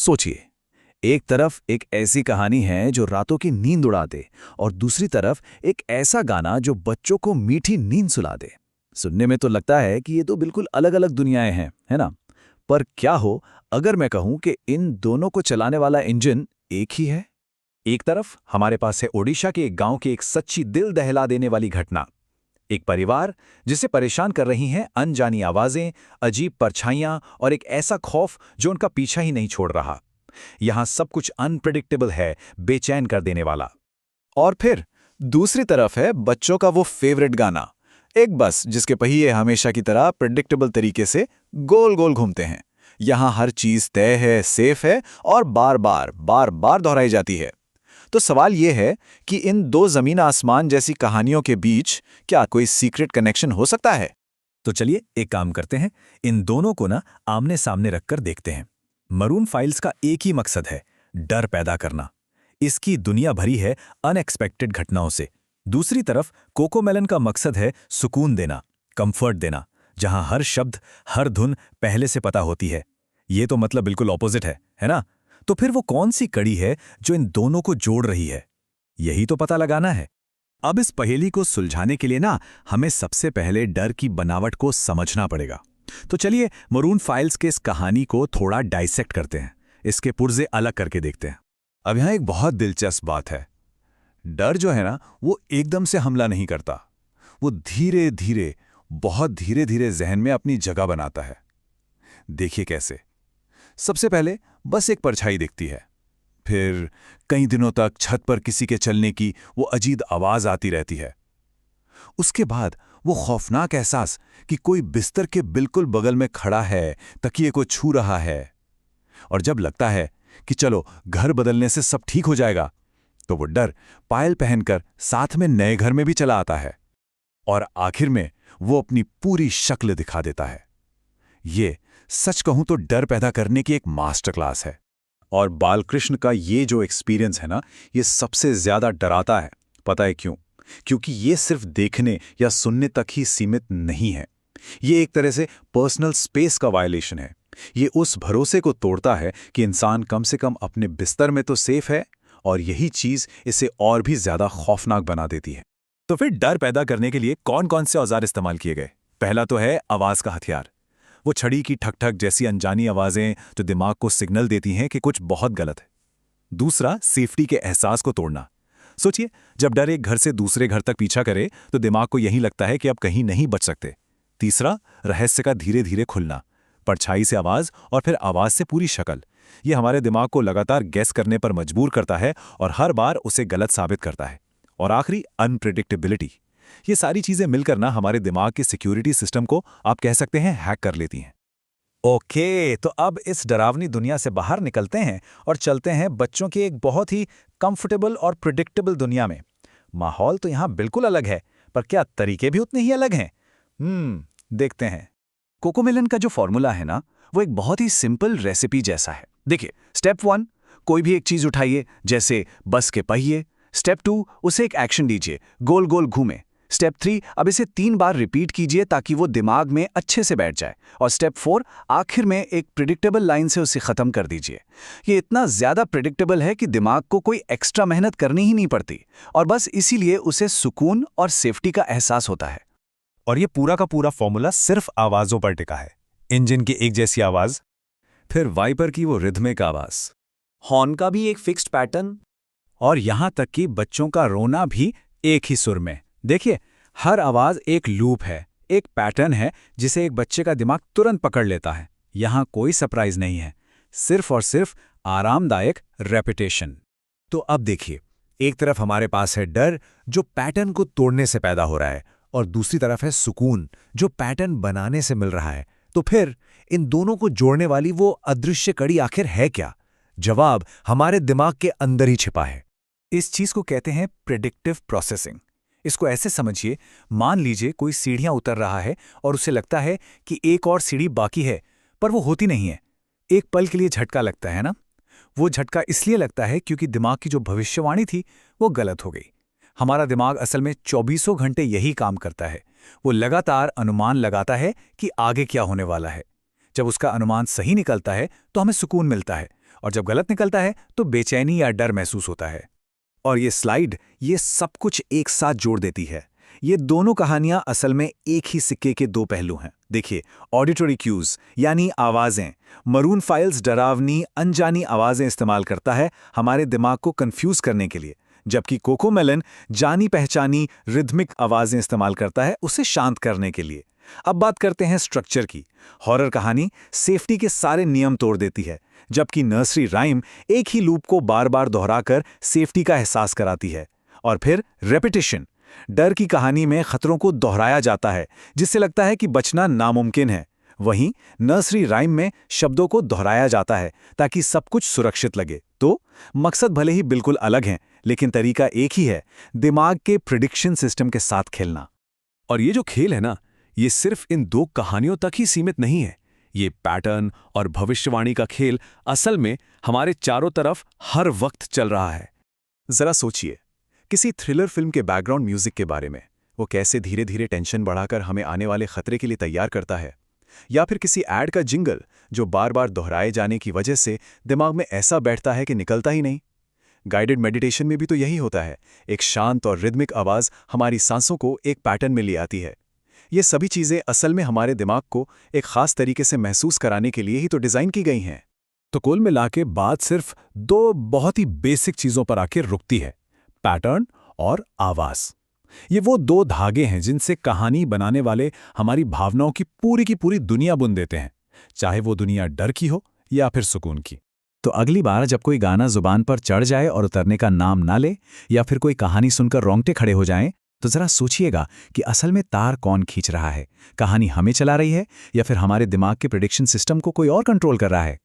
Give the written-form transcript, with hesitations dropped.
सोचिए, एक तरफ एक ऐसी कहानी है जो रातों की नींद उड़ा दे और दूसरी तरफ एक ऐसा गाना जो बच्चों को मीठी नींद सुला दे। सुनने में तो लगता है कि ये तो बिल्कुल अलग-अलग दुनियाएं हैं, है ना? पर क्या हो अगर मैं कहूं कि इन दोनों को चलाने वाला इंजन एक ही है? एक तरफ हमारे पास है ओडिशा के एक गांव की एक सच्ची दिल दहला देने वाली घटना। एक परिवार जिसे परेशान कर रही हैं अनजानी आवाजें, अजीब परछाइयां और एक ऐसा खौफ जो उनका पीछा ही नहीं छोड़ रहा। यहां सब कुछ अनप्रेडिक्टेबल है, बेचैन कर देने वाला। और फिर दूसरी तरफ है बच्चों का वो फेवरेट गाना, एक बस जिसके पहिए हमेशा की तरह प्रेडिक्टेबल तरीके से गोल गोल घूमते हैं। यहाँ हर चीज तय है, सेफ है और बार बार दोहराई जाती है। तो सवाल ये है कि इन दो जमीन आसमान जैसी कहानियों के बीच क्या कोई सीक्रेट कनेक्शन हो सकता है? तो चलिए एक काम करते हैं, इन दोनों को ना आमने सामने रखकर देखते हैं। मरून फाइल्स का एक ही मकसद है, डर पैदा करना। इसकी दुनिया भरी है अनएक्सपेक्टेड घटनाओं से। दूसरी तरफ कोकोमेलन का मकसद है सुकून देना, कंफर्ट देना, जहां हर शब्द, हर धुन पहले से पता होती है। ये तो मतलब बिल्कुल ऑपोजिट है ना? तो फिर वो कौन सी कड़ी है जो इन दोनों को जोड़ रही है? यही तो पता लगाना है। अब इस पहेली को सुलझाने के लिए ना हमें सबसे पहले डर की बनावट को समझना पड़ेगा। तो चलिए मरून फाइल्स के इस कहानी को थोड़ा डाइसेक्ट करते हैं, इसके पुर्जे अलग करके देखते हैं। अब यहाँ एक बहुत दिलचस्प बात है। डर जो है ना, वो एकदम से हमला नहीं करता। वो धीरे धीरे, बहुत धीरे धीरे जहन में अपनी जगह बनाता है। देखिए कैसे। सबसे पहले बस एक परछाई दिखती है, फिर कई दिनों तक छत पर किसी के चलने की वो अजीब आवाज आती रहती है। उसके बाद वो खौफनाक एहसास कि कोई बिस्तर के बिल्कुल बगल में खड़ा है, तकिए को छू रहा है। और जब लगता है कि चलो घर बदलने से सब ठीक हो जाएगा, तो वो डर पायल पहनकर साथ में नए घर में भी चला आता है और आखिर में वो अपनी पूरी शक्ल दिखा देता है। ये सच कहूं तो डर पैदा करने की एक मास्टर क्लास है। और बालकृष्ण का ये जो एक्सपीरियंस है ना, ये सबसे ज्यादा डराता है। पता है क्यों? क्योंकि ये सिर्फ देखने या सुनने तक ही सीमित नहीं है। ये एक तरह से पर्सनल स्पेस का वायलेशन है। ये उस भरोसे को तोड़ता है कि इंसान कम से कम अपने बिस्तर में तो सेफ है, और यही चीज इसे और भी ज्यादा खौफनाक बना देती है। तो फिर डर पैदा करने के लिए कौन कौन से औजार इस्तेमाल किए गए? पहला तो है आवाज का हथियार। वो छड़ी की ठक ठक जैसी अनजानी आवाजें जो दिमाग को सिग्नल देती हैं कि कुछ बहुत गलत है। दूसरा, सेफ्टी के एहसास को तोड़ना। सोचिए, जब डर एक घर से दूसरे घर तक पीछा करे तो दिमाग को यही लगता है कि अब कहीं नहीं बच सकते। तीसरा, रहस्य का धीरे धीरे खुलना। परछाई से आवाज और फिर आवाज से पूरी शक्ल। ये हमारे दिमाग को लगातार गैस करने पर मजबूर करता है और हर बार उसे गलत साबित करता है। और आखिरी, अनप्रेडिक्टेबिलिटी। ये सारी चीजें मिलकर ना हमारे दिमाग के सिक्योरिटी सिस्टम को आप कह सकते हैं हैक कर लेती हैं। ओके, तो अब इस डरावनी दुनिया से बाहर निकलते हैं और चलते हैं बच्चों की एक बहुत ही कंफर्टेबल और प्रिडिक्टेबल दुनिया में। माहौल तो यहाँ बिल्कुल अलग है, पर क्या तरीके भी उतने ही अलग हैं? देखते हैं। कोकोमेलन का जो फॉर्मूला है ना, वो एक बहुत ही सिंपल रेसिपी जैसा है। देखिए, स्टेप 1, कोई भी एक चीज उठाइए, जैसे बस के पहिए। स्टेप 2, उसे एक एक्शन दीजिए, गोल गोल घूमे। स्टेप 3, अब इसे 3 बार रिपीट कीजिए ताकि वो दिमाग में अच्छे से बैठ जाए। और स्टेप 4, आखिर में एक प्रिडिक्टेबल लाइन से उसे खत्म कर दीजिए। ये इतना ज्यादा प्रिडिक्टेबल है कि दिमाग को कोई एक्स्ट्रा मेहनत करनी ही नहीं पड़ती, और बस इसीलिए उसे सुकून और सेफ्टी का एहसास होता है। और ये पूरा का पूरा फॉर्मूला सिर्फ आवाजों पर टिका है। इंजन की एक जैसी आवाज, फिर वाइपर की वो रिदमिक आवाज, हॉर्न का भी एक फिक्स्ड पैटर्न, और यहां तक कि बच्चों का रोना भी एक ही सुर में। देखिए, हर आवाज एक लूप है, एक पैटर्न है जिसे एक बच्चे का दिमाग तुरंत पकड़ लेता है। यहां कोई सरप्राइज नहीं है, सिर्फ और सिर्फ आरामदायक रेपिटेशन। तो अब देखिए, एक तरफ हमारे पास है डर जो पैटर्न को तोड़ने से पैदा हो रहा है, और दूसरी तरफ है सुकून जो पैटर्न बनाने से मिल रहा है। तो फिर इन दोनों को जोड़ने वाली वो अदृश्य कड़ी आखिर है क्या? जवाब हमारे दिमाग के अंदर ही छिपा है। इस चीज को कहते हैं प्रेडिक्टिव प्रोसेसिंग। इसको ऐसे समझिए, मान लीजिए कोई सीढ़ियां उतर रहा है और उसे लगता है कि एक और सीढ़ी बाकी है, पर वो होती नहीं है। एक पल के लिए झटका लगता है ना? वो झटका इसलिए लगता है क्योंकि दिमाग की जो भविष्यवाणी थी वो गलत हो गई। हमारा दिमाग असल में 24 घंटे यही काम करता है। वो लगातार अनुमान लगाता है कि आगे क्या होने वाला है। जब उसका अनुमान सही निकलता है तो हमें सुकून मिलता है, और जब गलत निकलता है तो बेचैनी या डर महसूस होता है। और ये स्लाइड ये सब कुछ एक साथ जोड़ देती है। ये दोनों कहानियां असल में एक ही सिक्के के दो पहलू हैं। देखिए, ऑडिटरी क्यूज यानी आवाजें। मरून फाइल्स डरावनी अनजानी आवाजें इस्तेमाल करता है हमारे दिमाग को कंफ्यूज करने के लिए, जबकि कोकोमेलन जानी पहचानी रिदमिक आवाजें इस्तेमाल करता है उसे शांत करने के लिए। अब बात करते हैं स्ट्रक्चर की। हॉरर कहानी सेफ्टी के सारे नियम तोड़ देती है, जबकि नर्सरी राइम एक ही लूप को बार बार दोहराकर सेफ्टी का एहसास कराती है। और फिर रेपिटेशन। डर की कहानी में खतरों को दोहराया जाता है जिससे लगता है कि बचना नामुमकिन है। वहीं नर्सरी राइम में शब्दों को दोहराया जाता है ताकि सब कुछ सुरक्षित लगे। तो मकसद भले ही बिल्कुल अलग हैं, लेकिन तरीका एक ही है, दिमाग के प्रिडिक्शन सिस्टम के साथ खेलना। और ये जो खेल है ना, ये सिर्फ इन दो कहानियों तक ही सीमित नहीं है। ये पैटर्न और भविष्यवाणी का खेल असल में हमारे चारों तरफ हर वक्त चल रहा है। जरा सोचिए, किसी थ्रिलर फिल्म के बैकग्राउंड म्यूजिक के बारे में। वो कैसे धीरे धीरे टेंशन बढ़ाकर हमें आने वाले खतरे के लिए तैयार करता है। या फिर किसी ऐड का जिंगल जो बार बार दोहराए जाने की वजह से दिमाग में ऐसा बैठता है कि निकलता ही नहीं। गाइडेड मेडिटेशन में भी तो यही होता है। एक शांत और रिदमिक आवाज हमारी सांसों को एक पैटर्न में ले आती है। ये सभी चीजें असल में हमारे दिमाग को एक खास तरीके से महसूस कराने के लिए ही तो डिजाइन की गई हैं। तो कुल मिला के बात सिर्फ दो बहुत ही बेसिक चीजों पर आके रुकती है, पैटर्न और आवाज। ये वो दो धागे हैं जिनसे कहानी बनाने वाले हमारी भावनाओं की पूरी दुनिया बुन देते हैं, चाहे वो दुनिया डर की हो या फिर सुकून की। तो अगली बार जब कोई गाना जुबान पर चढ़ जाए और उतरने का नाम ना ले, या फिर कोई कहानी सुनकर रोंगटे खड़े हो जाएं, तो जरा सोचिएगा कि असल में तार कौन खींच रहा है। कहानी हमें चला रही है या फिर हमारे दिमाग के प्रेडिक्शन सिस्टम को कोई और कंट्रोल कर रहा है।